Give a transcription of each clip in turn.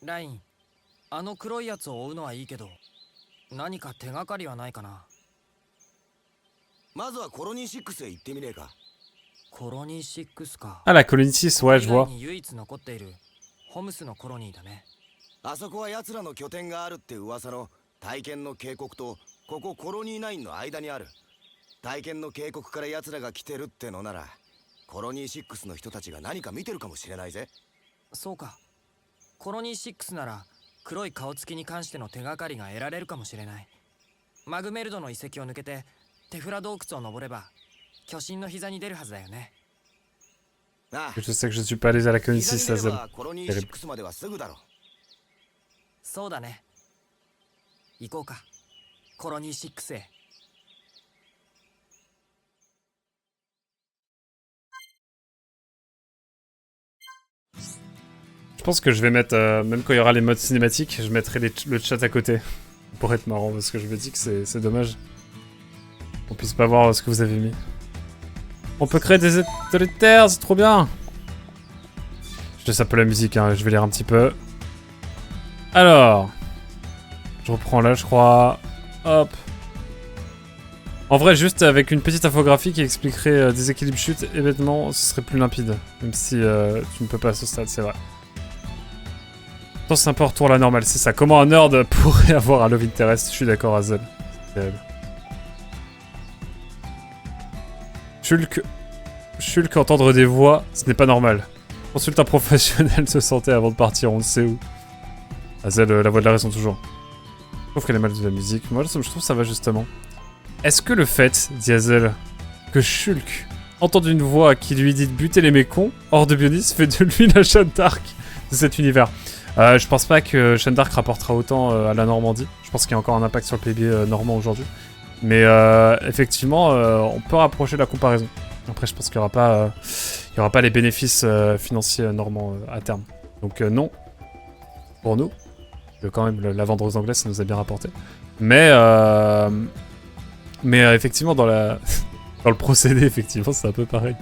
ライン、あの黒いやつを追うのはいいけど、何か手がかりはないかな。まずはコロニー6へ行ってみねえか。コロニー6か。 Ah, la colonie 6, ouais, je 以外 vois. に唯一残っているホムスのコロニーだね。あそこは奴らの拠点があるって噂の体験の渓谷とここコロニー9の間にある。体験の渓谷から奴らが来てるってのなら、コロニー6の人たちが何か見てるかもしれないぜ。そうか。コロニー6なら黒い顔つきに関しての手がかりが得られるかもしれない。マグメルドの遺跡を抜けてテフラ洞窟を登れば巨神の膝に出るはずだよね。ああ、 Je sais que je suis pas allé à la colonie 6, 膝に出れ Azel. ばコロニー6まではすぐだろ。そうだね。行こうか。コロニー6へ。Je pense que je vais mettre, même quand il y aura les modes cinématiques, je mettrai le chat à côté. Pour être marrant, parce que je me dis que c'est dommage. On puisse pas voir ce que vous avez mis. On peut créer des autoritaires, c'est trop bien. Je laisse un peu la musique, hein, je vais lire un petit peu. Alors. Je reprends là, je crois. Hop. En vrai, juste avec une petite infographie qui expliquerait déséquilibre chute, événement, ce serait plus limpide. Même si tu ne peux pas à ce stade, c'est vrai. C'est un peu retour à la normale, c'est ça. Comment un nerd pourrait avoir un love interest? Je suis d'accord, Azel. C'est terrible. Shulk, entendre des voix, ce n'est pas normal. Consulte un professionnel se santé avant de partir, on ne sait où. Azel, la voix de la raison toujours. Je trouve qu'elle est mal de la musique. Moi, je trouve que ça va justement. Est-ce que le fait, dit Azel, que Shulk entende une voix qui lui dit de buter les mécons hors de Bionis fait de lui la Jeanne d'Arc de cet univers? Je pense pas que Jeanne d'Arc rapportera autant à la Normandie. Je pense qu'il y a encore un impact sur le PIB normand aujourd'hui. Mais effectivement, on peut rapprocher la comparaison. Après, je pense qu'il n'y aura pas les bénéfices financiers normands à terme. Donc non, pour nous. Quand même, la vendre aux Anglais, ça nous a bien rapporté. Mais effectivement, dans le procédé, effectivement, c'est un peu pareil.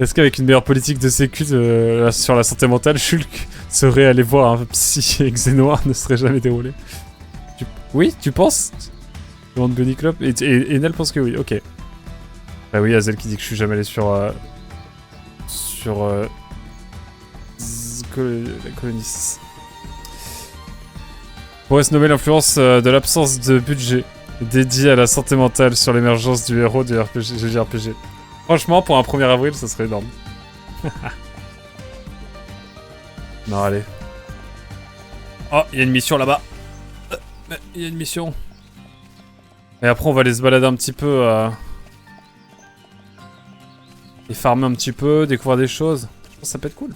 Est-ce qu'avec une meilleure politique de sécu sur la santé mentale, Shulk serait allé voir un psy et Xénoir ne serait jamais déroulé? Oui, tu penses? Demande Bunny Club. Et Nel pense que oui, ok. Bah oui, Azel qui dit que je suis jamais allé sur la colonie 6. Pourrait se nommer l'influence de l'absence de budget dédié à la santé mentale sur l'émergence du héros du JRPG. Franchement, pour un 1er avril, ça serait énorme. Non, allez. Oh, il y a une mission là-bas. Il y a une mission. Et après, on va aller se balader un petit peu. Et farmer un petit peu, découvrir des choses. Je pense que ça peut être cool.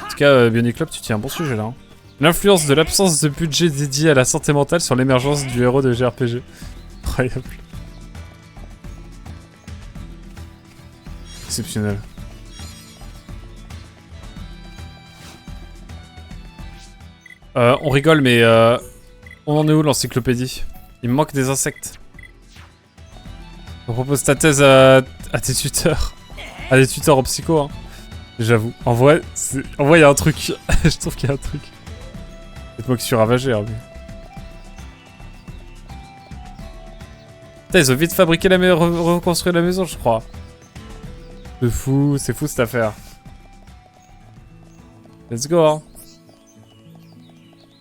En tout cas, Bionic Club, tu tiens un bon sujet là. Hein. L'influence de l'absence de budget dédié à la santé mentale sur l'émergence du héros de JRPG. Incroyable. Exceptionnel. On rigole, mais on en est où l'encyclopédie? Il me manque des insectes. On propose ta thèse à tes tuteurs. À des tuteurs en psycho, hein. J'avoue. En vrai, il y a un truc. Je trouve qu'il y a un truc. C'est moi qui suis ravagé, hein, mais... Putain, ils ont vite fabriqué la maison, reconstruit la maison, je crois. C'est fou cette affaire. Let's go, hein.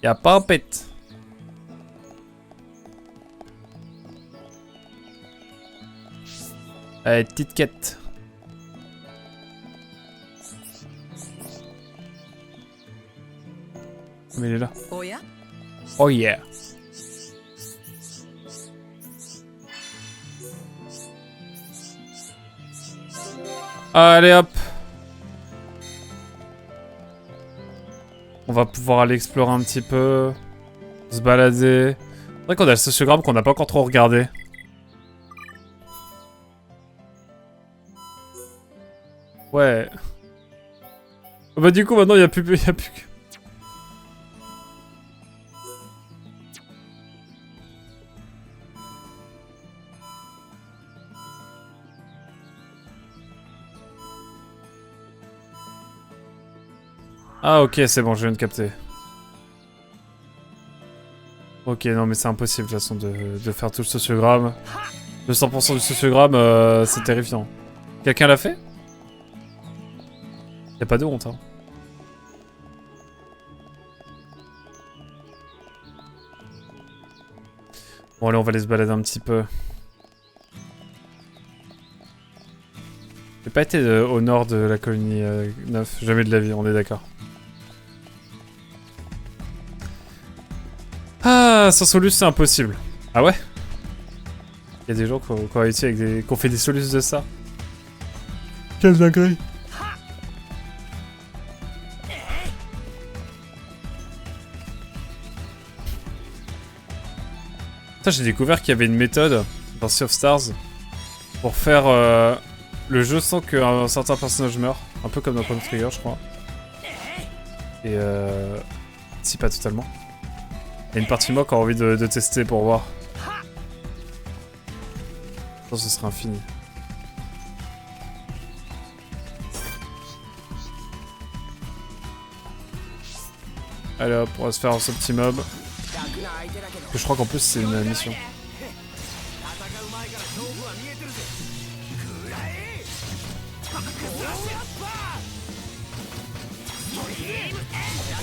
Y'a pas un pet. Allez, petite quête. Mais il est là. Oh yeah? Oh yeah. Allez hop. On va pouvoir aller explorer un petit peu. Se balader. C'est vrai qu'on a le sociogramme qu'on n'a pas encore trop regardé. Ouais. Bah du coup maintenant il y a plus que... Ah ok, c'est bon, je viens de capter. Ok, non mais c'est impossible de toute façon de faire tout le sociogramme. Le 100% du sociogramme, c'est terrifiant. Quelqu'un l'a fait? Y'a pas de honte, hein. Bon allez, on va aller se balader un petit peu. J'ai pas été au nord de la colonie 9, jamais de la vie, on est d'accord. Ah, sans solus c'est impossible. Ah ouais? Il y a des gens qui ont réussi avec des... qui ont fait des solus de ça. Quelle dinguerie. Ça, j'ai découvert qu'il y avait une méthode dans Sea of Stars pour faire le jeu sans qu'un certain personnage meure. Un peu comme dans Chrono Trigger, je crois. Et si pas totalement. Il y a une partie moi qui a envie de tester pour voir. Je pense que ce sera infini. Allez hop, on va se faire ce petit mob. Je crois qu'en plus c'est une mission.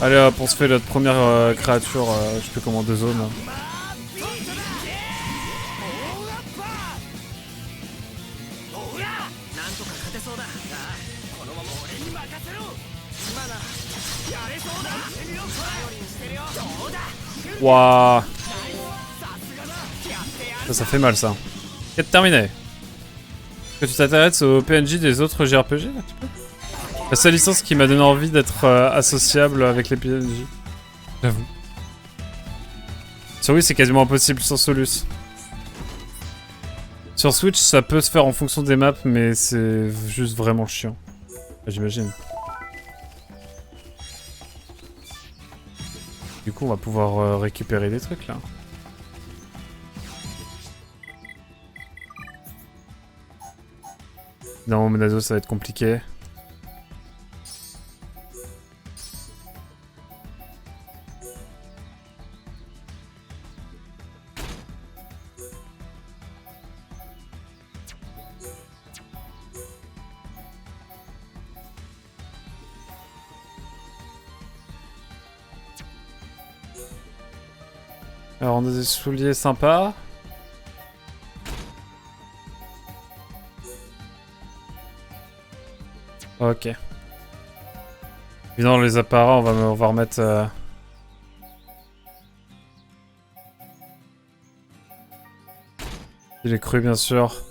Allez hop, on se fait notre première créature, je sais plus comment, de zone. Waouh. Ça fait mal ça. Quête terminée. Que tu t'intéresses aux PNJ des autres JRPG un petit peu? La seule licence qui m'a donné envie d'être associable avec les PNJ. J'avoue. Sur Wii c'est quasiment impossible sans Solus. Sur Switch ça peut se faire en fonction des maps mais c'est juste vraiment chiant. J'imagine. Du coup on va pouvoir récupérer des trucs là. Non, Monado ça va être compliqué. Alors on a des souliers sympas. Ok. Évidemment les apparats on va remettre... Il est cru bien sûr.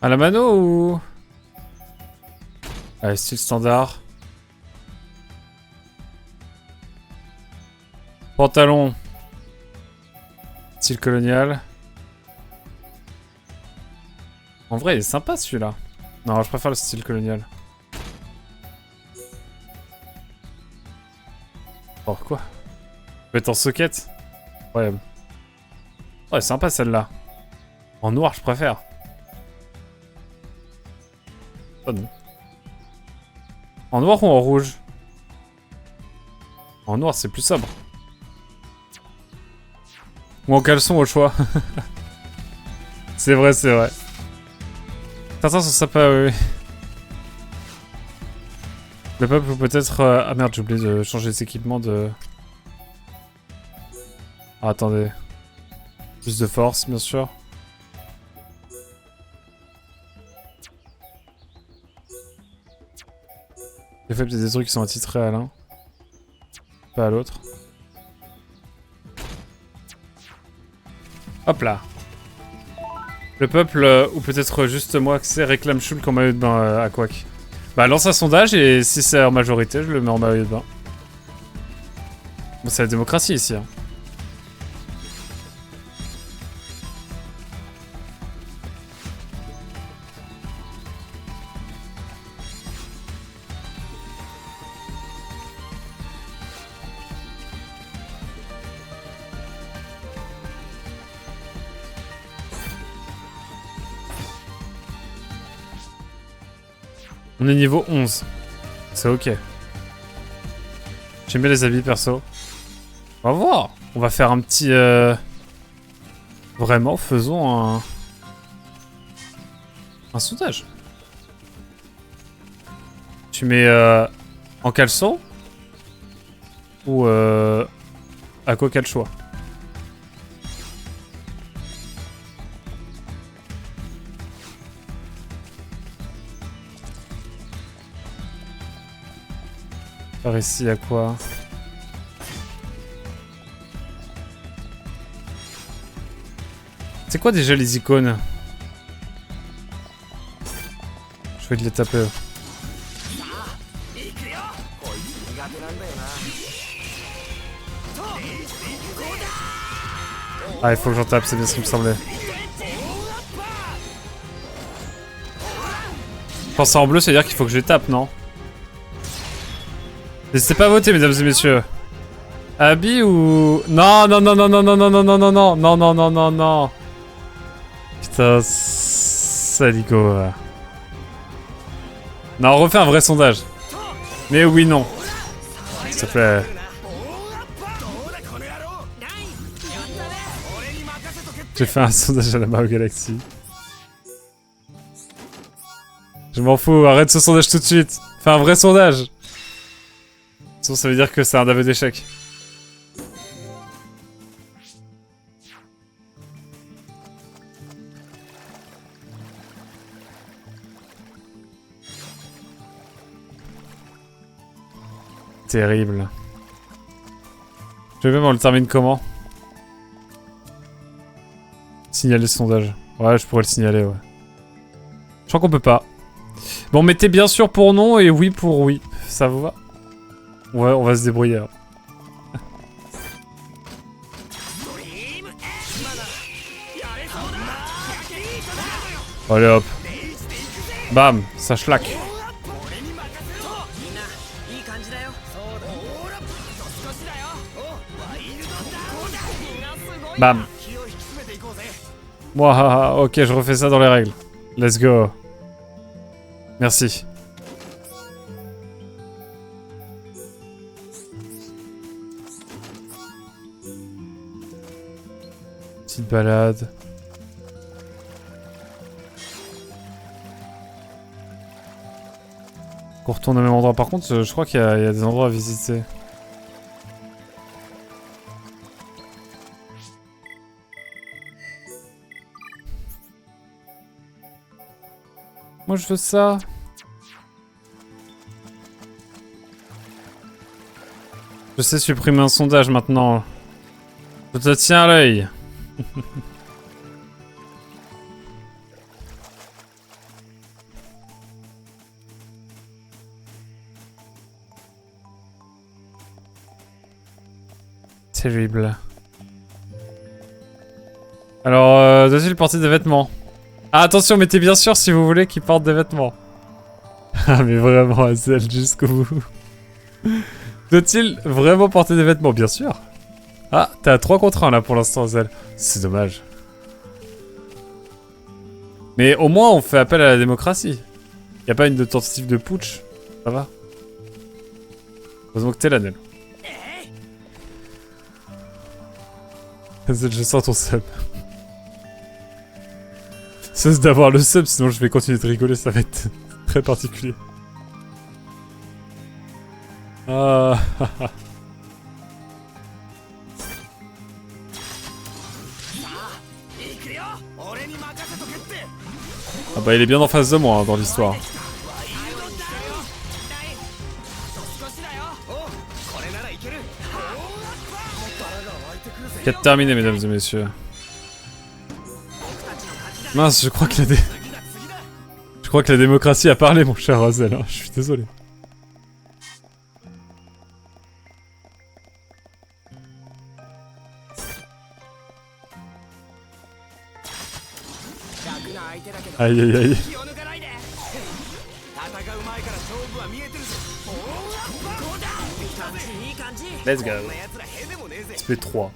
À la mano ou... Allez, style standard. Pantalon. Style colonial. En vrai, il est sympa celui-là. Non, je préfère le style colonial. Oh, quoi? Peut être en socket? Ouais. Ouais, sympa celle-là. En noir, je préfère. Oh non. En noir ou en rouge? En noir, c'est plus sobre. Ou en caleçon au choix. C'est vrai, c'est vrai. Certains sont sympas, oui. Le peuple peut-être... Ah merde, j'ai oublié de changer les équipements de... Ah, attendez. Plus de force, bien sûr. J'ai fait peut-être des trucs qui sont attitrés à l'un. Pas à l'autre. Hop là. Le peuple, ou peut-être juste moi, que c'est réclame Shulk en maillot de bain à Quack. Bah lance un sondage et si c'est en majorité, je le mets en maillot de bain. Bon, c'est la démocratie ici. Hein. On est niveau 11. C'est ok. J'aime bien les habits perso. On va voir. On va faire un petit... Vraiment, faisons un sondage. Tu mets en caleçon ou à quoi quel choix? Par ici, à quoi? C'est quoi déjà les icônes? Je vais te les taper. Ah, il faut que j'en tape, c'est bien ce qui me semblait. Quand c'est en bleu, ça veut dire qu'il faut que je les tape, non? N'hésitez pas à voter, mesdames et messieurs. Abby ou... Non, non, non, non, non, non, non, non, non, non, non, non, non, non, non, non. Putain, saligo. Non, on refait un vrai sondage. Mais oui, non. S'il te plaît. J'ai fait un sondage à la Mario Galaxy. Je m'en fous, arrête ce sondage tout de suite. Fais un vrai sondage. Sinon ça veut dire que c'est un aveu d'échec. Terrible. Je vais même on le termine comment? Signaler le sondage. Ouais, je pourrais le signaler, ouais. Je crois qu'on peut pas. Bon, mettez bien sûr pour non et oui pour oui. Ça vous va? Ouais, on va se débrouiller. Hein. Allez hop. Bam, ça schlack. Bam. Moi, ok, je refais ça dans les règles. Let's go. Merci. Petite balade. On retourne au même endroit. Par contre, je crois qu'il y a des endroits à visiter. Moi je veux ça. Je sais supprimer un sondage maintenant. Je te tiens à l'œil. Terrible. Alors, doit-il porter des vêtements? Ah, attention, mettez bien sûr si vous voulez qu'il porte des vêtements. Ah, mais vraiment, Hazel, jusqu'au bout. Doit-il vraiment porter des vêtements? Bien sûr. Ah, t'es à 3 contre 1 là pour l'instant, Hazel. C'est dommage. Mais au moins, on fait appel à la démocratie. Y a pas une tentative de putsch. Ça va. Heureusement que t'es là, Nel. Hazel, je sens ton sub. Cesse d'avoir le sub, sinon je vais continuer de rigoler, ça va être très particulier. Ah, ah bah il est bien en face de moi hein, dans l'histoire. Quête terminée mesdames et messieurs. Mince, je crois que la démocratie a parlé, mon cher Hazel. Hein. Je suis désolé. Aïe aïe aïe. Let's go. SP3.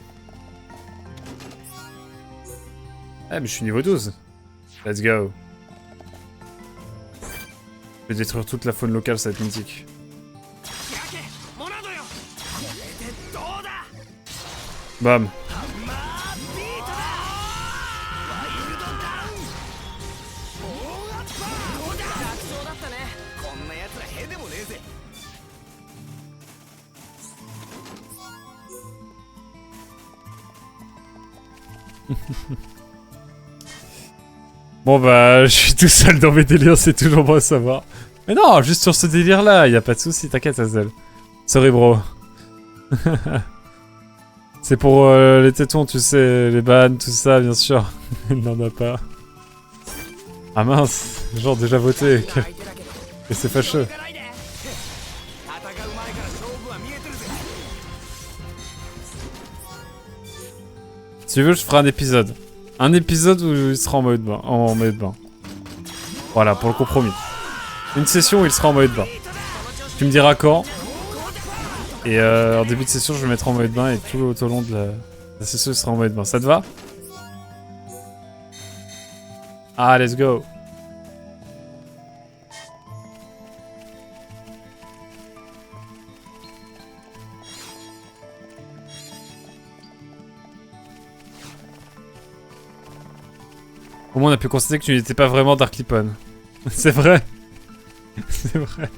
Ah mais je suis niveau 12. Let's go. Je vais détruire toute la faune locale, ça va être mythique. Bam. こんな奴らへでもねえぜ。 Bon bah, je suis tout seul dans mes délires, c'est toujours bon à savoir. Mais non, juste sur ce délire-là, y a pas de souci, t'inquiète, Hazel. Sorry, bro. C'est pour les tétons, tu sais, les bans, tout ça, bien sûr. Il n'en a pas. Ah mince, genre déjà voté. Et c'est fâcheux. Si tu veux, je ferai un épisode. Un épisode où il sera en mode bain. En mode bain. Voilà, pour le compromis. Une session où il sera en mode bain. Tu me diras quand. Et en début de session, je le mettrai en mode bain et tout au long de la session, il sera en mode bain. Ça te va? Ah, let's go. Au moins, on a pu constater que tu n'étais pas vraiment Dark Lipon. C'est vrai. C'est vrai.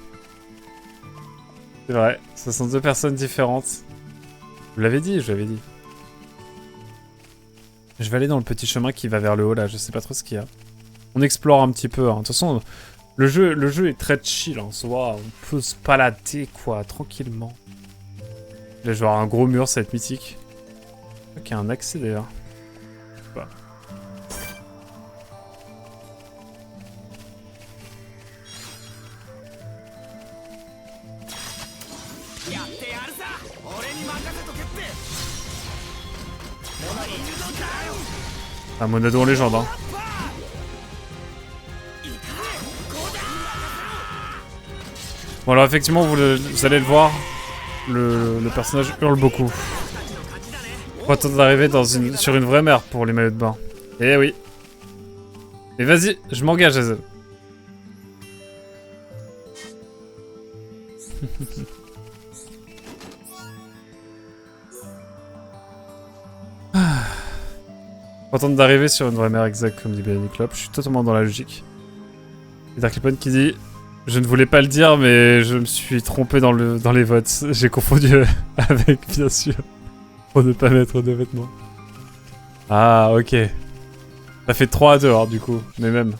C'est vrai. Ce sont deux personnes différentes. Je l'avais dit, je l'avais dit. Je vais aller dans le petit chemin qui va vers le haut, là. Je sais pas trop ce qu'il y a. On explore un petit peu. Hein. De toute façon, le jeu est très chill en soi. On peut se balader, quoi, tranquillement. Là, je vais avoir un gros mur, ça va être mythique. Ok, il y a un accès, d'ailleurs. Bah. Un Monado en légende, hein. Bon alors effectivement, vous allez le voir, le personnage hurle beaucoup. On va attendre d'arriver sur une vraie mer pour les maillots de bain. Eh oui. Mais vas-y, je m'engage, Hazel. On va attendre d'arriver sur une vraie mer exacte, comme dit Benny Klopp. Je suis totalement dans la logique. Et Dark Lipon qui dit... Je ne voulais pas le dire, mais je me suis trompé dans les votes. J'ai confondu avec, bien sûr, pour ne pas mettre de vêtements. Ah, ok. Ça fait 3 à 2, alors, du coup. Mais même.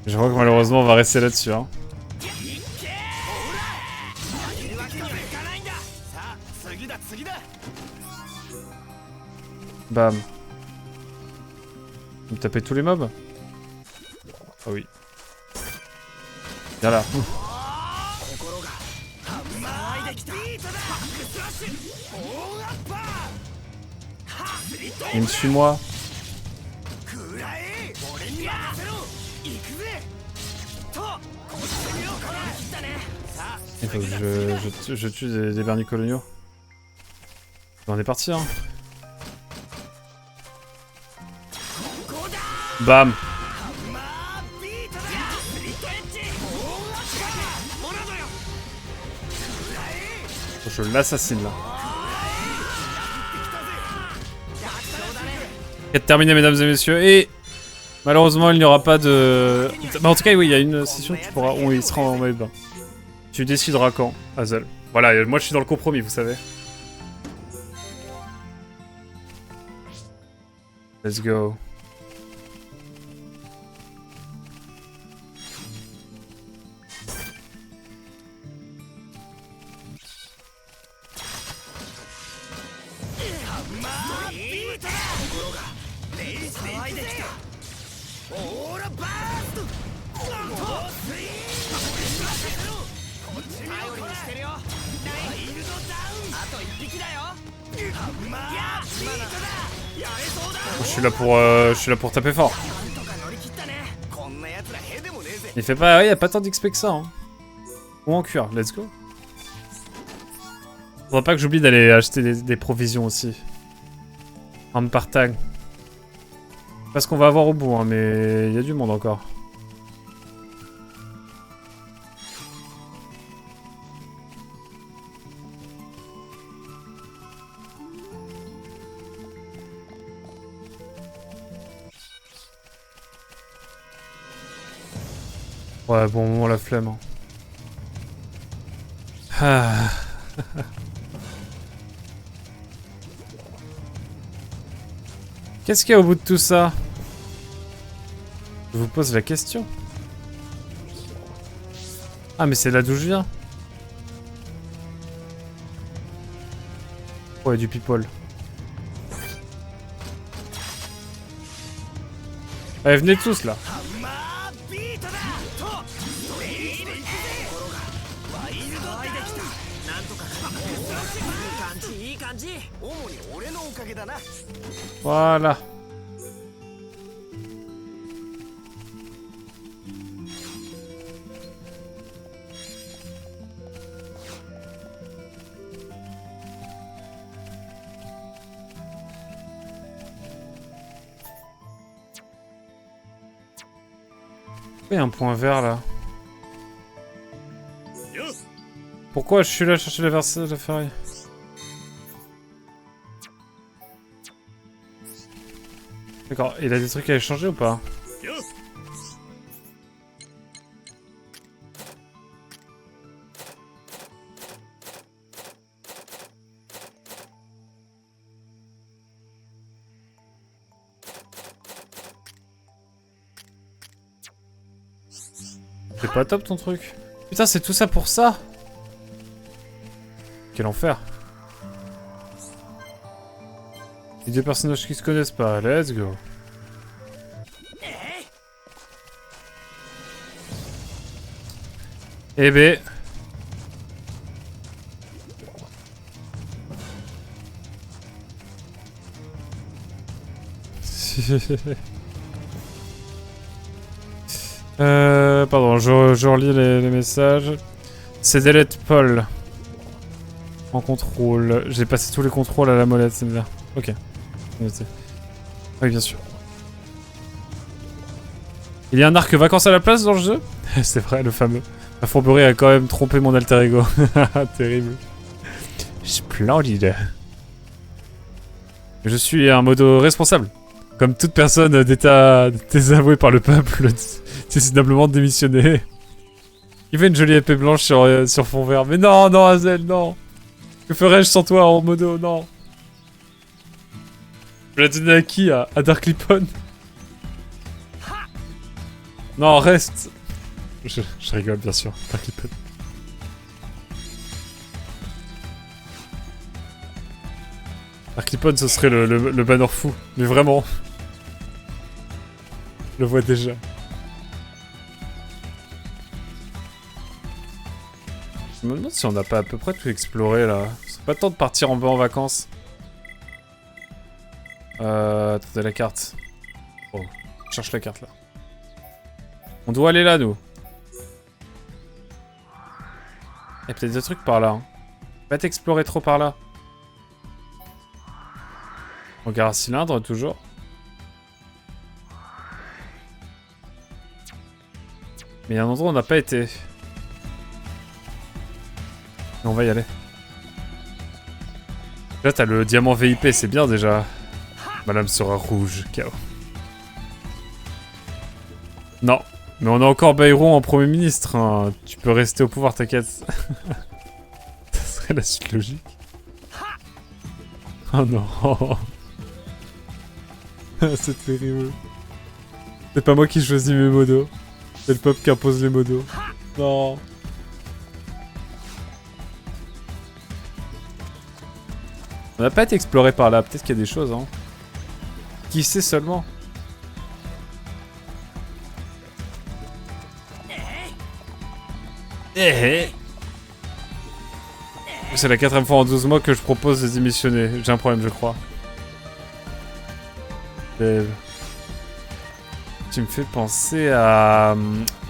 Je crois que malheureusement, on va rester là-dessus, hein. Bam. Vous me tapez tous les mobs? Ah oui. Viens là. Il me suit moi. Il faut que je tue des vernis coloniaux. On est parti, hein. Bam. Je l'assassine là. Quête terminée, mesdames et messieurs. Et malheureusement, il n'y aura pas de... Bah, en tout cas, oui, il y a une session que tu pourras... Oh, il sera en mode bain. Tu décideras quand, Hazel. Voilà, moi je suis dans le compromis, vous savez. Let's go. Je suis là pour taper fort. Il fait pas, il y a pas tant d'XP que ça. Hein. Ou en cuir, let's go. Faudra pas que j'oublie d'aller acheter des provisions aussi. En part-time. Pas ce qu'on va avoir au bout, hein, mais il y a du monde encore. Ouais, bon, on la flemme. Hein. Ah. Qu'est-ce qu'il y a au bout de tout ça? Je vous pose la question. Ah, mais c'est là d'où je viens. Ouais, du people. Allez, venez tous là. Voilà. Il y a un point vert là. Pourquoi je suis là à chercher la ferraille? D'accord, il a des trucs à échanger ou pas? C'est pas top ton truc. Putain, c'est tout ça pour ça? Quel enfer. Et deux personnages qui se connaissent pas, let's go. Eh ben... pardon, je relis les messages. C'est Delete Paul. En contrôle. J'ai passé tous les contrôles à la molette, c'est bien. Ok. Oui, bien sûr. Il y a un arc vacances à la place dans le jeu? C'est vrai, le fameux. La fourberie a quand même trompé mon alter ego. Terrible. Splendide. Je suis un modo responsable. Comme toute personne d'état désavouée par le peuple, décidément démissionné. Il fait une jolie épée blanche sur fond vert. Mais non, non, Hazel, non. Que ferais-je sans toi en modo? Non. Je l'ai donné à qui? À Dark Lipon? Non, reste. Je rigole, bien sûr. Dark Lipon. Dark Lipon, ce serait le banner fou. Mais vraiment. Je le vois déjà. Je me demande si on n'a pas à peu près tout exploré là. C'est pas le temps de partir en vacances. Attendez la carte. Oh, je cherche la carte là. On doit aller là nous. Il y a peut-être des trucs par là. Hein. Va t'explorer trop par là. Regard à cylindre toujours. Mais il y a un endroit où on n'a pas été. On va y aller. Là, t'as le diamant VIP, c'est bien déjà. Madame sera rouge, KO. Non, mais on a encore Byron en Premier ministre. Hein. Tu peux rester au pouvoir, t'inquiète. Ça serait la suite logique. Oh non. C'est terrible. C'est pas moi qui choisis mes modos. C'est le peuple qui impose les modos. Non. On n'a pas été exploré par là, peut-être qu'il y a des choses, hein. Qui sait seulement? C'est la 4ème fois en 12 mois que je propose de démissionner. J'ai un problème, je crois. Tu me fais penser à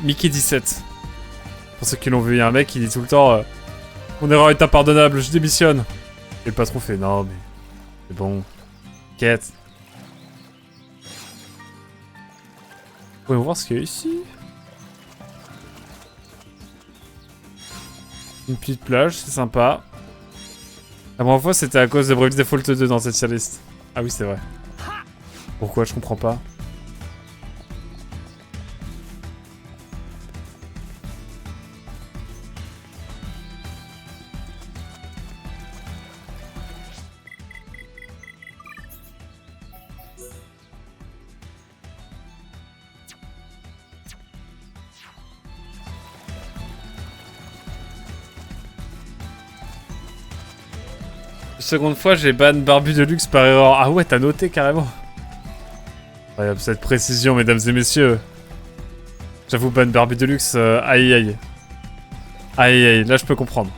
Mickey 17. Pour ceux qui l'ont vu, il y a un mec qui dit tout le temps Mon erreur est impardonnable, je démissionne. Et le patron fait non mais c'est bon. Quête. Voyons voir ce qu'il y a ici. Une petite plage, c'est sympa. La première fois c'était à cause de Bravely Default 2 dans cette tier list. Ah oui c'est vrai. Pourquoi je comprends pas. Seconde fois, j'ai ban Barbu de luxe par erreur. Ah ouais, t'as noté carrément. Incroyable cette précision, mesdames et messieurs. J'avoue, ban Barbu de luxe, aïe aïe. Aïe aïe, là je peux comprendre.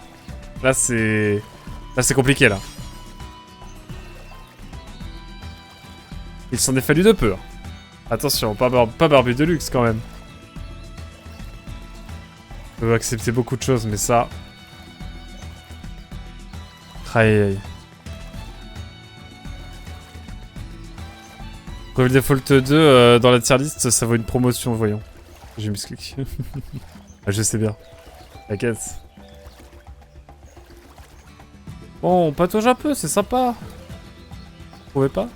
Là c'est compliqué là. Il s'en est fallu de peu. Attention, pas Barbu de luxe quand même. Je peux accepter beaucoup de choses, mais ça... Aïe aïe. Bravely Default 2 dans la tier list, ça vaut une promotion, voyons. J'ai mis ce clic. Ah, je sais bien. T'inquiète. Bon, on patauge un peu, c'est sympa. Vous trouvez pas?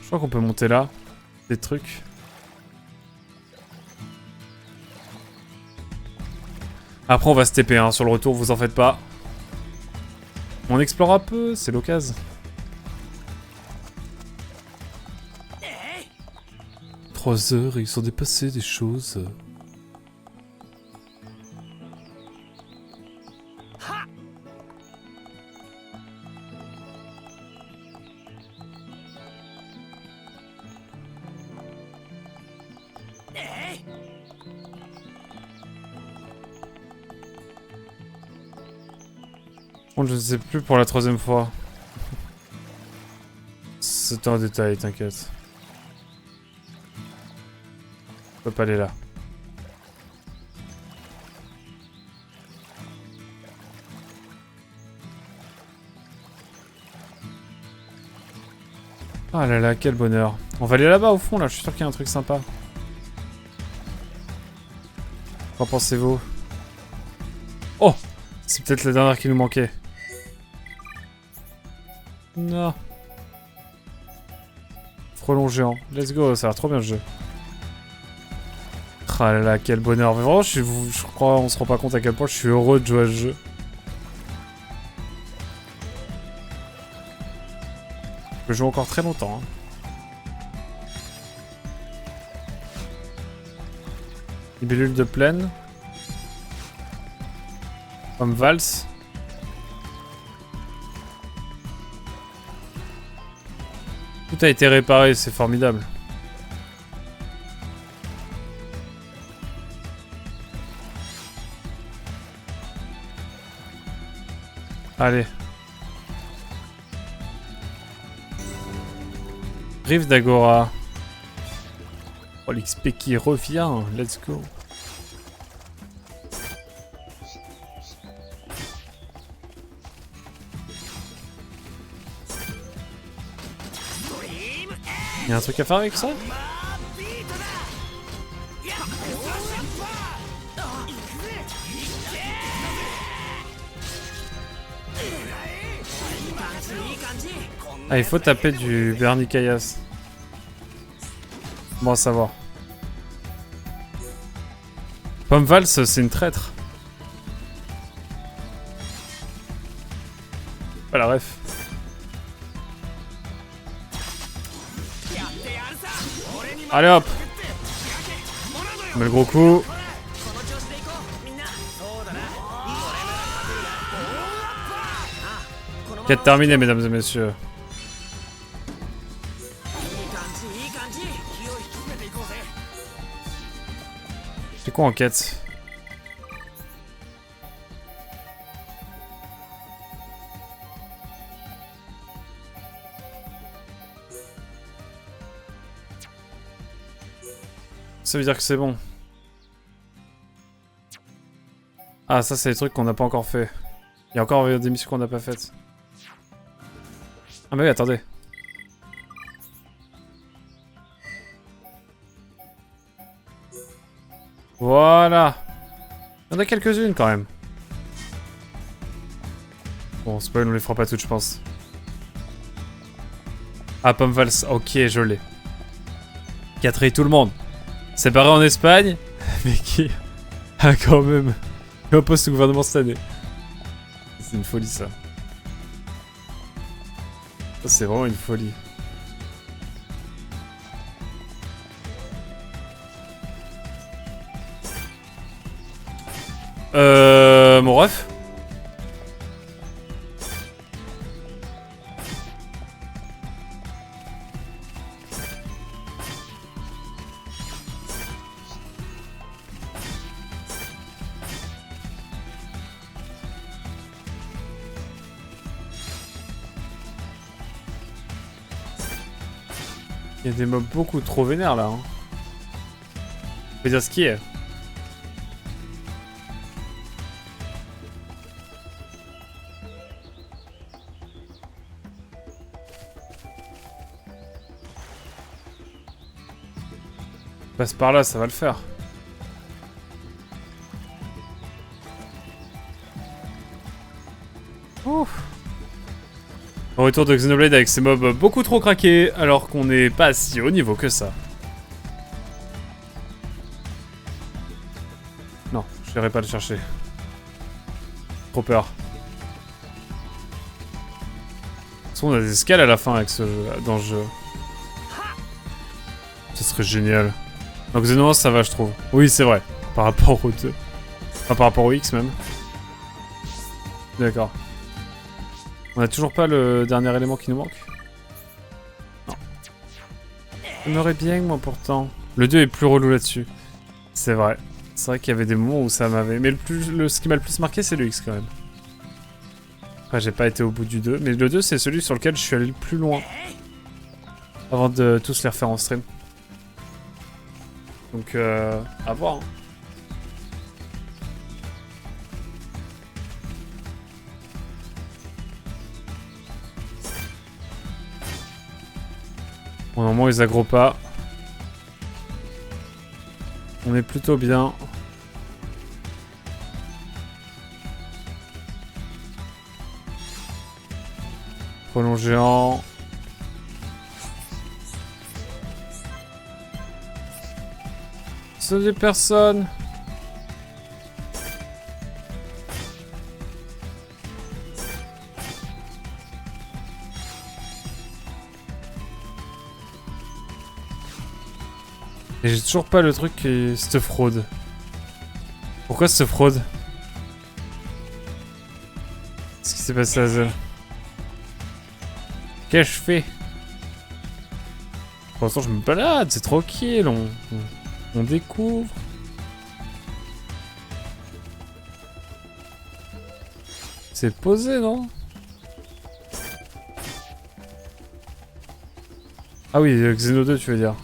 Je crois qu'on peut monter là. Des trucs. Après on va se TP hein, sur le retour, vous en faites pas. On explore un peu, c'est l'occasion. 3 heures et ils sont dépassés des choses. Bon, je ne sais plus pour la 3e fois. C'est un détail, t'inquiète. Je peux pas aller là. Ah là là, quel bonheur. On va aller là-bas au fond, là, je suis sûr qu'il y a un truc sympa. Qu'en pensez-vous? Oh! C'est peut-être la dernière qui nous manquait. Non. Frelon géant. Let's go, ça a l'air trop bien le jeu. Ah là là, quel bonheur. Mais vraiment, je crois on se rend pas compte à quel point je suis heureux de jouer à ce jeu. Je peux jouer encore très longtemps. Hein. Libellule de plaine. Comme valse. Tout a été réparé, c'est formidable. Allez. Rive d'Agora. Oh, l'XP qui revient, let's go. Il y a un truc à faire avec ça? Ah, il faut taper du Bernicaias. Bon à savoir. Pomme Valse, c'est une traître. Pas la ref. Allez hop. On met le gros coup. Quête terminée, mesdames et messieurs. C'est quoi en quête? ça veut dire que c'est bon. Ah, ça, c'est des trucs qu'on n'a pas encore fait. Il y a encore des missions qu'on n'a pas faites. Ah, mais oui, attendez. Voilà. Il y en a quelques-unes quand même. Bon, spoil, on les fera pas toutes, je pense. Ah, Pomme Valse. Ok, je l'ai. Qui a trahi tout le monde. C'est barré en Espagne, mais qui a quand même eu un poste au gouvernement cette année. C'est une folie, ça. Ça, c'est vraiment une folie. Mon ref? Il y a des mobs beaucoup trop vénères là. Hein. Je vais dire ce qui est. Passe par là, ça va le faire. Ouf. Retour de Xenoblade avec ses mobs beaucoup trop craqués, alors qu'on n'est pas si haut niveau que ça. Non, je n'irai pas le chercher. Trop peur. De toute façon, on a des escales à la fin avec ce jeu, dans le jeu. Ce serait génial. Donc Xenomorph, ça va, je trouve. Oui, c'est vrai. Par rapport aux deux. Enfin, par rapport au X, même. D'accord. On a toujours pas le dernier élément qui nous manque? Non. J'aimerais bien, moi, pourtant. Le 2 est plus relou là-dessus. C'est vrai. C'est vrai qu'il y avait des moments où ça m'avait... Mais ce qui m'a le plus marqué, c'est le X, quand même. Après, j'ai pas été au bout du 2. Mais le 2, c'est celui sur lequel je suis allé le plus loin. Avant de tous les refaire en stream. Donc, à voir. Hein. Bon, normalement, ils aggro pas. On est plutôt bien. Prolong géant. C'est des personnes. Et j'ai toujours pas le truc qui est cette fraude. Pourquoi cette fraude? Qu'est-ce qui s'est passé à Zel? Qu'est-ce que je fais? Pour l'instant je me balade, c'est tranquille, on découvre. C'est posé, non? Ah oui, Xeno 2 tu veux dire.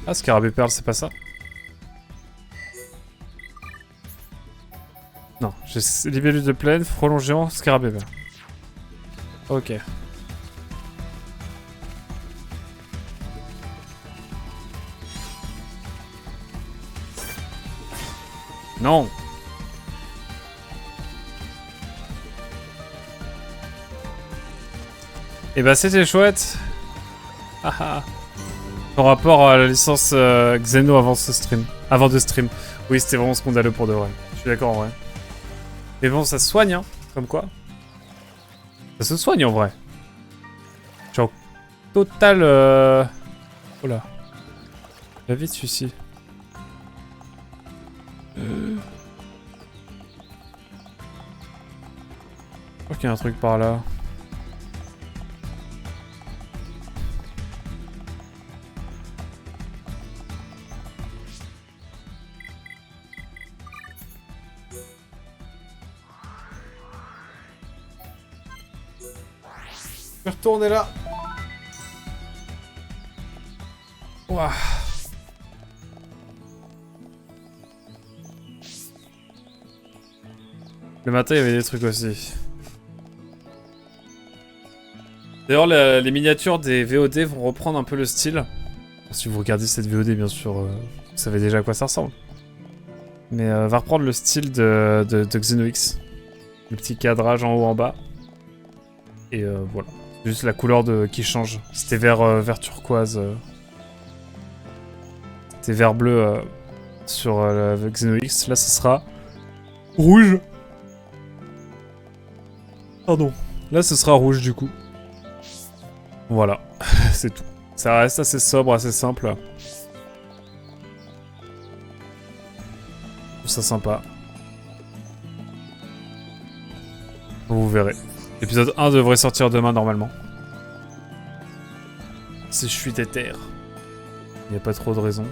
Ah, Scarabée Perle, c'est pas ça? Non, j'ai libellule de plaine, frelon géant, Scarabée Perle. Ok. Non. Et bah c'était chouette. Haha. Par rapport à la licence Xeno avant ce stream. Avant de stream. Oui, c'était vraiment scandaleux pour de vrai. Je suis d'accord en vrai. Mais bon, ça se soigne, hein. Comme quoi. Ça se soigne en vrai. Genre, total... Oh là. Va vite celui-ci. Je crois qu'il y a un truc par là. Je vais retourner là. Ouah. Le matin, il y avait des trucs aussi. D'ailleurs, les miniatures des VOD vont reprendre un peu le style. Si vous regardez cette VOD, bien sûr, vous savez déjà à quoi ça ressemble. Mais va reprendre le style de Xenox. Le petit cadrage en haut, en bas. Et voilà. Juste la couleur qui change. C'était vert turquoise. C'était vert bleu sur Xenox. Là, ce sera rouge. Pardon. Là, ce sera rouge, du coup. Voilà. C'est tout. Ça reste assez sobre, assez simple. Je trouve ça sympa. Vous verrez. L'épisode 1 devrait sortir demain, normalement. Si je suis déter. Il n'y a pas trop de raison.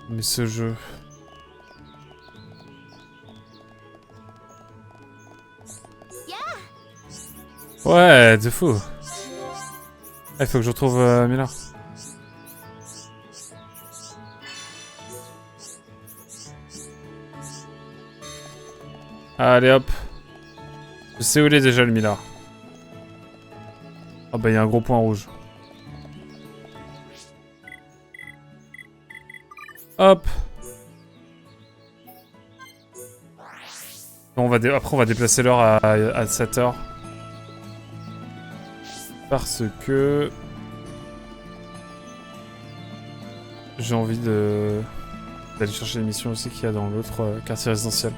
Mais ce jeu... Ouais, de fou. Ah, il faut que je retrouve Miller. Allez hop. Je sais où il est déjà le Miller. Ah bah il y a un gros point rouge. Hop. Bon, après on va déplacer l'heure à 7h. Parce que... j'ai envie d'aller chercher l'émission aussi qu'il y a dans l'autre quartier résidentiel.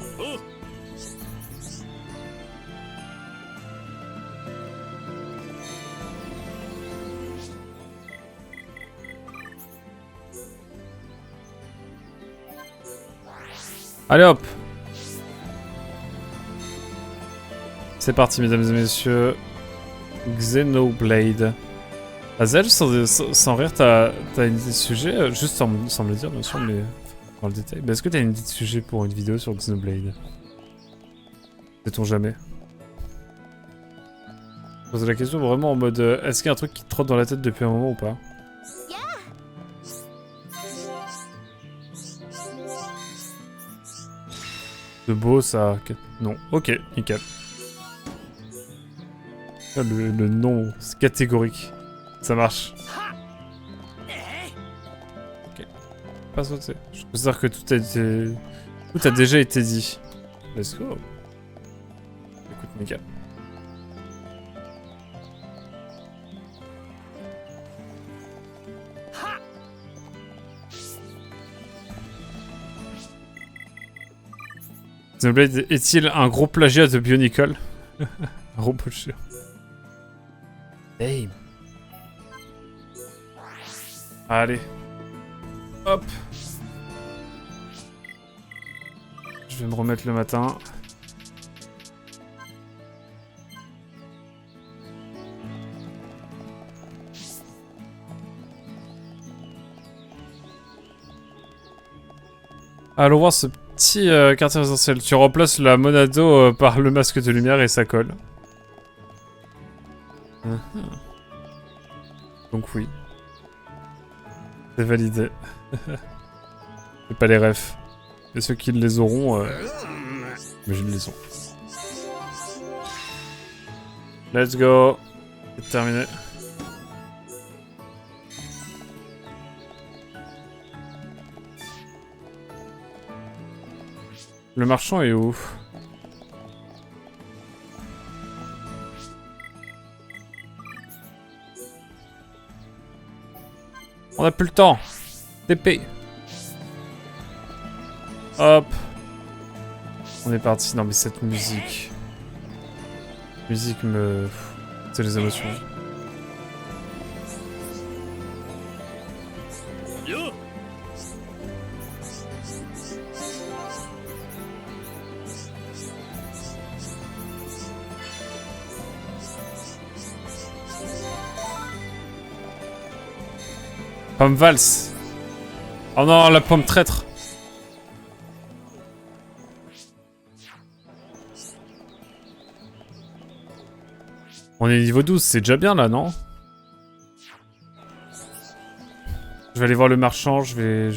Allez hop. C'est parti mesdames et messieurs. Xenoblade. Azel, sans rire, t'as une idée de sujet juste sans me le dire bien sûr, mais dans le détail. Est-ce que t'as une idée de sujet pour une vidéo sur Xenoblade? Sait-on jamais? Je pose la question vraiment en mode est-ce qu'il y a un truc qui te trotte dans la tête depuis un moment ou pas? De beau ça... Non, ok, nickel. Le nom, c'est catégorique. Ça marche. Ok. Pas sauter. Je considère que tout a déjà été dit. Let's go. Écoute, nickel. Xenoblade est-il un gros plagiat de Bionicle? Un robot chiant. Damn. Allez. Hop. Je vais me remettre le matin. Allons voir ce petit quartier résidentiel. Tu remplaces la Monado par le masque de lumière et ça colle. Donc oui. C'est validé. C'est pas les refs. Et ceux qui les auront, mais je les ont. Let's go. C'est terminé. Le marchand est où? On a plus le temps. TP. Hop. On est parti. Non mais cette musique. Musique me... c'est les émotions. Pomme valse. Oh non, la pomme traître. On est niveau 12, c'est déjà bien là, non? Je vais aller voir le marchand, je vais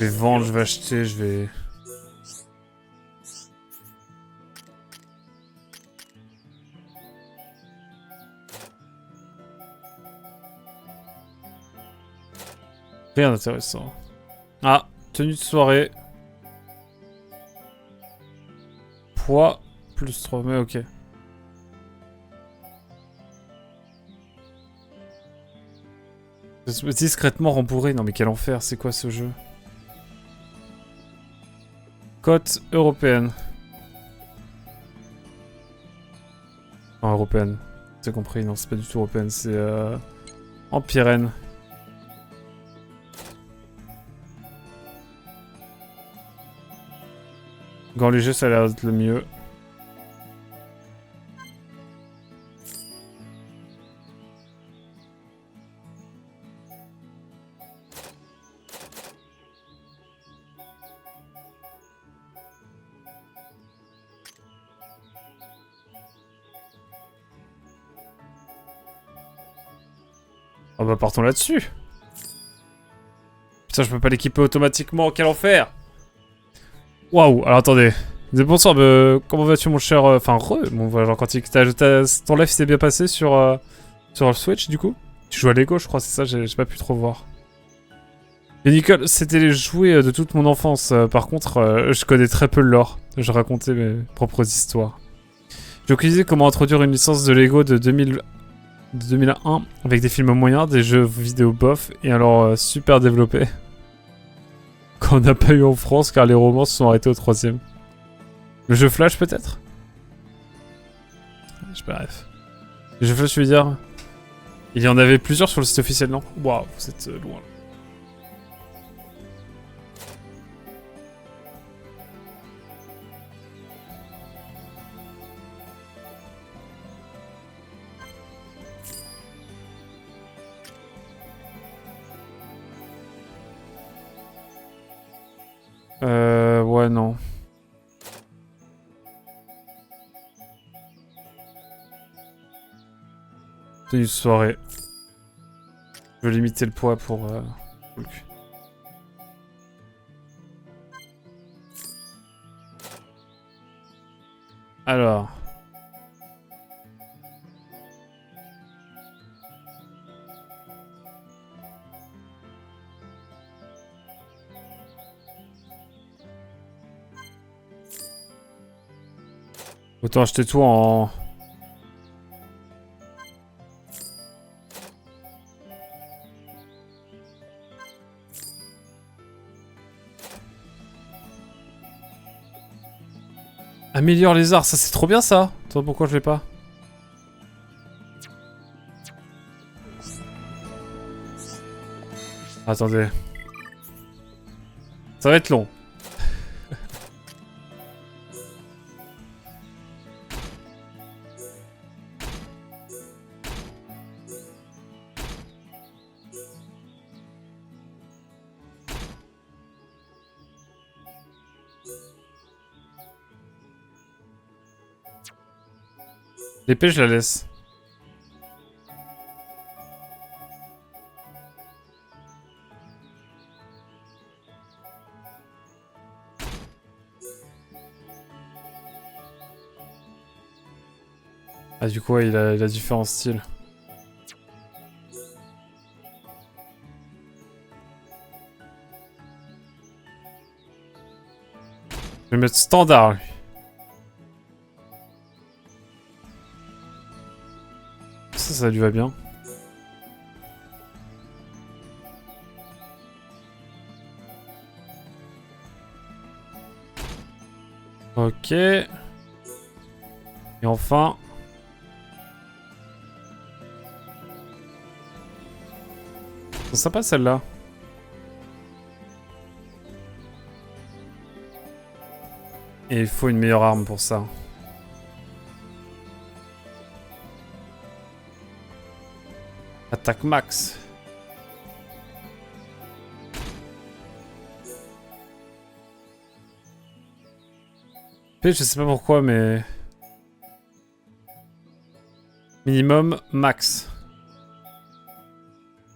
vendre, je vais acheter, je vais... Rien d'intéressant. Ah, tenue de soirée. Poids, plus 3, mais ok. Discrètement rembourré. Non mais quel enfer, c'est quoi ce jeu? Côte européenne. Enfin, européenne. T'as compris, non c'est pas du tout européenne, c'est en Pyrénées. Gants légers, ça a l'air d'être le mieux. Oh bah partons là-dessus. Putain, je peux pas l'équiper automatiquement, quel enfer. Waouh, alors attendez. Bonsoir, comment vas-tu mon cher... Enfin, bon voilà, genre quand ton live s'est bien passé sur le Switch du coup? Tu joues à Lego je crois, c'est ça, j'ai pas pu trop voir. Et Nicole, c'était les jouets de toute mon enfance. Par contre, je connais très peu le lore. Je racontais mes propres histoires. J'ai aucune idée comment introduire une licence de Lego de 2001 avec des films moyens, des jeux vidéo bof et alors super développés. Qu'on n'a pas eu en France car les romans se sont arrêtés au 3ème. Le jeu Flash peut-être? Bref. Le jeu Flash, je veux dire. Il y en avait plusieurs sur le site officiel, non? Waouh, vous êtes loin là. Ouais, non. Tenue de soirée. Je veux limiter le poids pour le cul. Alors. Autant acheter tout en... Améliore les arts, ça c'est trop bien ça. Toi pourquoi je l'ai pas? Attendez. Ça va être long. L'épée, je la laisse. Ah, du coup, ouais, il a différents styles. Je vais mettre standard, lui. Ça lui va bien. Ok. Et enfin... C'est sympa celle-là. Et il faut une meilleure arme pour ça. Attaque max. Je sais pas pourquoi, mais... Minimum, max.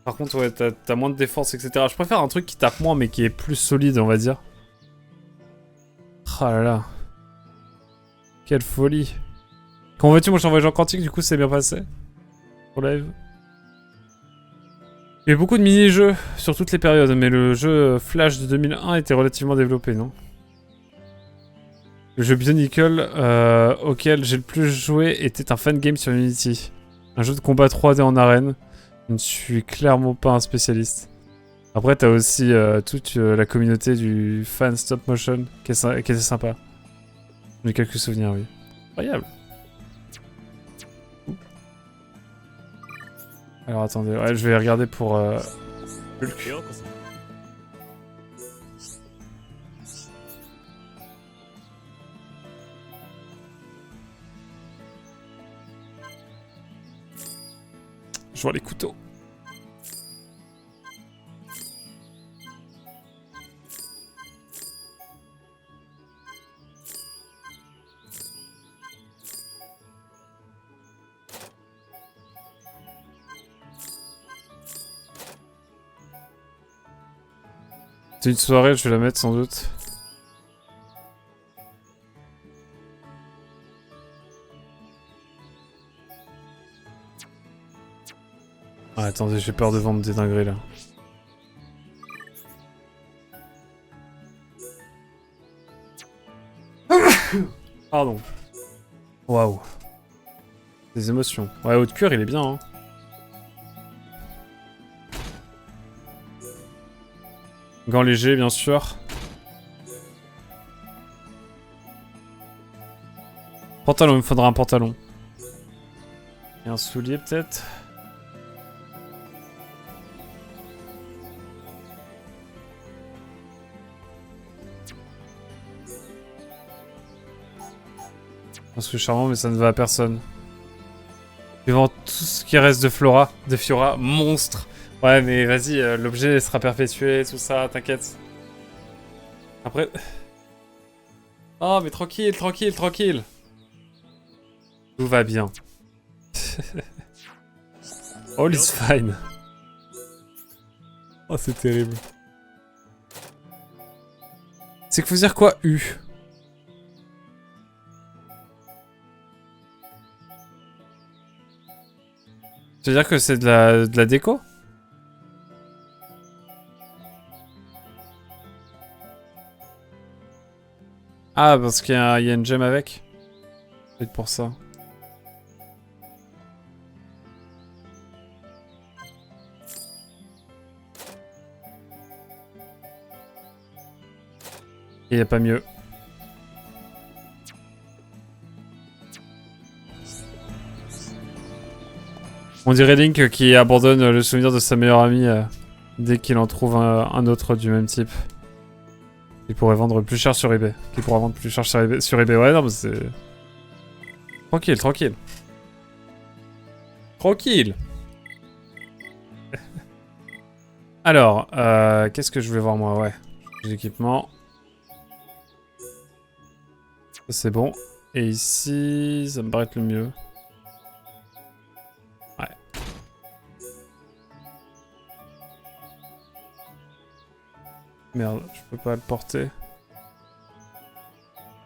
Par contre, ouais, t'as moins de défense, etc. Je préfère un truc qui tape moins, mais qui est plus solide, on va dire. Ah là là. Quelle folie. Comment vas-tu, moi je suis en voyage en quantique, du coup c'est bien passé. Pour live. Il y a eu beaucoup de mini-jeux sur toutes les périodes, mais le jeu Flash de 2001 était relativement développé, non? Le jeu Bionicle auquel j'ai le plus joué était un fan game sur Unity. Un jeu de combat 3D en arène. Je ne suis clairement pas un spécialiste. Après, t'as aussi toute la communauté du fan stop motion qui était sympa. J'ai quelques souvenirs, oui. Incroyable. Alors attendez, ouais, je vais regarder pour Hulk. Je vois les couteaux. C'est une soirée, je vais la mettre sans doute. Ah, attendez, j'ai peur de vendre des dingueries là. Pardon. Waouh. Des émotions. Ouais, haut de cuir, il est bien, hein. Gants légers, bien sûr. Pantalon, il me faudra un pantalon. Et un soulier, peut-être. C'est charmant, mais ça ne va à personne. Je vends tout ce qui reste de Flora, de Fiora, monstre. Ouais, mais vas-y, l'objet sera perpétué, tout ça, t'inquiète. Après... Oh, mais tranquille, tranquille, tranquille. Tout va bien. All is fine. Oh, c'est terrible. C'est qu'il faut dire quoi, U? Tu veux dire que c'est de la déco? Ah, parce qu'il y a une gemme avec? Peut-être pour ça. Il n'y a pas mieux. On dirait Link qui abandonne le souvenir de sa meilleure amie dès qu'il en trouve un autre du même type. Il pourrait vendre plus cher sur eBay. Qui pourra vendre plus cher sur eBay. Ouais, non, mais c'est... Tranquille, tranquille. Tranquille. Alors, qu'est-ce que je voulais voir moi? Ouais, l'équipement. Ça c'est bon. Et ici, ça me paraît être le mieux. Ouais. Merde, je peux pas le porter.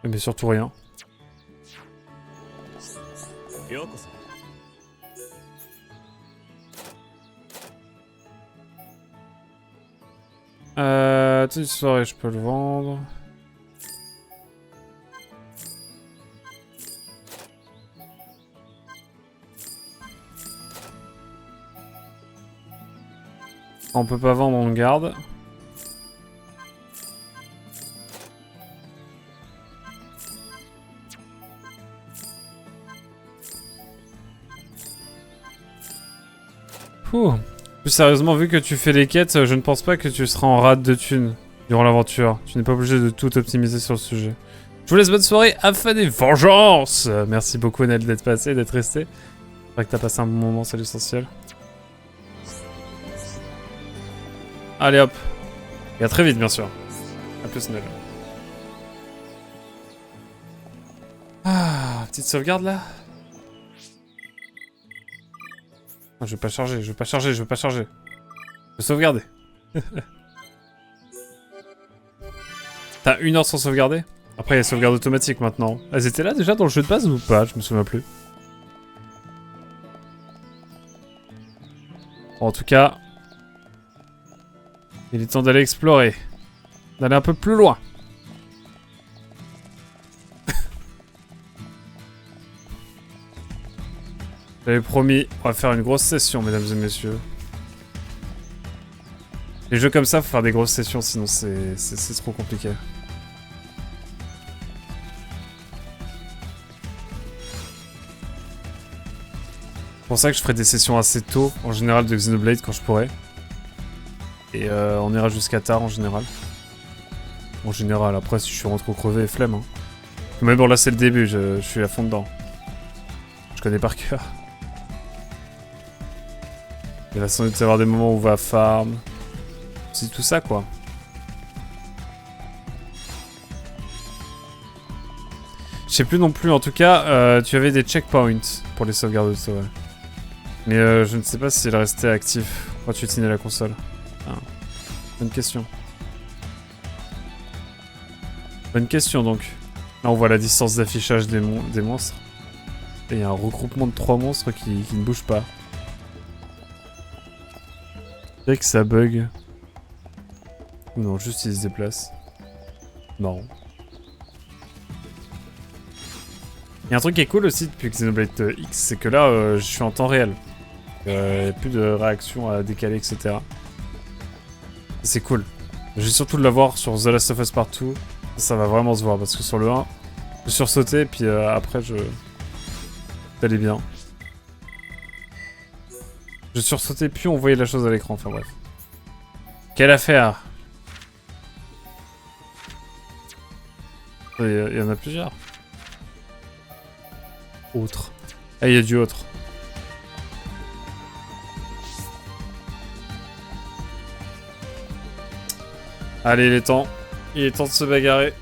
Mais surtout rien. Toute une soirée, je peux le vendre. On peut pas vendre, on le garde. Ouh. Plus sérieusement, vu que tu fais les quêtes, je ne pense pas que tu seras en rate de thunes durant l'aventure. Tu n'es pas obligé de tout optimiser sur le sujet. Je vous laisse bonne soirée, afin des vengeances. Merci beaucoup Nel d'être passé, d'être resté. J'espère que t'as passé un bon moment, c'est l'essentiel. Allez hop. Et à très vite bien sûr. A plus Nel. petite sauvegarde là. Non, je vais pas charger, je vais pas charger, je vais pas charger. Je vais sauvegarder. T'as 1 heure sans sauvegarder? Après, il y a sauvegarde automatique maintenant. Elles étaient là déjà dans le jeu de base ou pas? Je me souviens plus. Bon, en tout cas, il est temps d'aller explorer. D'aller un peu plus loin. J'avais promis, on va faire une grosse session, mesdames et messieurs. Les jeux comme ça, faut faire des grosses sessions, sinon c'est trop compliqué. C'est pour ça que je ferai des sessions assez tôt, en général, de Xenoblade quand je pourrai. Et on ira jusqu'à tard, en général. En général, après, si je suis rentré crevé, flemme. Hein. Mais bon, là, c'est le début, je suis à fond dedans. Je connais par cœur. Il va sans doute y avoir des moments où on va farm. C'est tout ça, quoi. Je sais plus non plus, en tout cas, tu avais des checkpoints pour les sauvegardes de ça, ouais. Mais je ne sais pas s'il restait actif quand tu utilisais la console. Ah. Bonne question. Bonne question, donc. Là, on voit la distance d'affichage des monstres. Et il y a un regroupement de 3 monstres qui ne bougent pas. Je dirais que ça bug. Ou non, juste ils se déplacent. Marrant. Il y a un truc qui est cool aussi depuis Xenoblade X, c'est que là, je suis en temps réel. Il n'y a plus de réaction à décaler, etc. C'est cool. J'ai surtout de l'avoir sur The Last of Us Part 2. Ça va vraiment se voir, parce que sur le 1, je sursautais, puis après, ça allait bien. Je sursautais, puis on voyait la chose à l'écran, enfin bref. Quelle affaire! Il y en a plusieurs. Autre. Ah, il y a du autre. Allez, il est temps. Il est temps de se bagarrer.